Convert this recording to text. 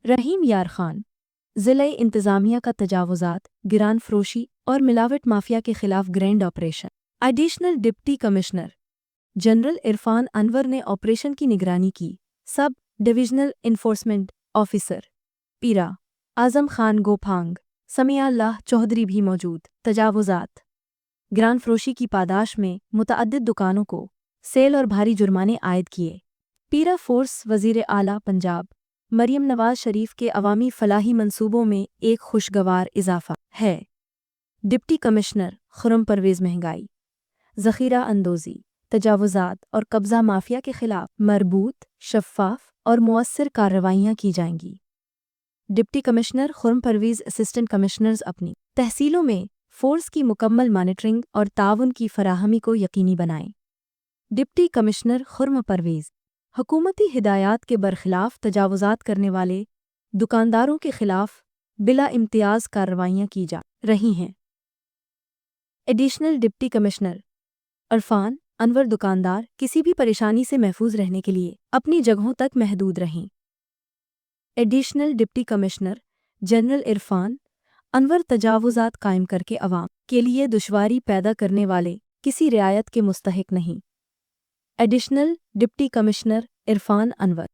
रहीम यार खान। ज़िला इंतज़ामिया का तजावुज़ात, गिरान फरोशी और मिलावट माफिया के खिलाफ grand operation. Additional deputy commissioner general Irfan Anwar ने ऑपरेशन की निगरानी की। सब डिविजनल इन्फोर्समेंट ऑफिसर पीरा आज़म खान गोफांग, समियाल्लाह चौधरी भी मौजूद। तजावुज़ात, गिरान फरोशी की पादाश में मुतअद्दिद दुकानों को सेल और भारी जुर्माने आयद किए। पीरा फोर्स वज़ीर आला पंजाब मरियम नवाज शरीफ के अवामी फलाही मंसूबों में एक खुशगवार इजाफा है। डिप्टी कमिश्नर खुर्रम परवेज़ महंगाई, ज़ख़ीरा अंदोज़ी, तजावुज़ात और कब्ज़ा माफिया के खिलाफ मरबूत, शफ़ाफ़ और मुअस्सर कार्रवाइयाँ की जाएंगी। Deputy commissioner Khurram Parvez assistant commissioners अपनी तहसीलों में फोर्स की मुकम्मल मॉनिटरिंग और ताउन की फराहमी को यकीनी बनाएं। डिप्टी कमिश्नर खुर्रम परवेज़ हुकूमती हिदायत के बरखिलाफ तजावुज़ात करने वाले दुकानदारों के खिलाफ बिला इम्तियाज़ कार्रवाइयाँ की जा रही हैं। Additional deputy commissioner Irfan Anwar, दुकानदार किसी भी परेशानी से महफूज रहने के लिए अपनी जगहों तक महदूद रहें। Additional deputy commissioner general Irfan Anwar तजावुज़ात कायम करके अवाम के लिए दुश्वारी पैदा करने वाले किसी रियायत के मुस्तहिक नहीं। Additional deputy commissioner Irfan Anwar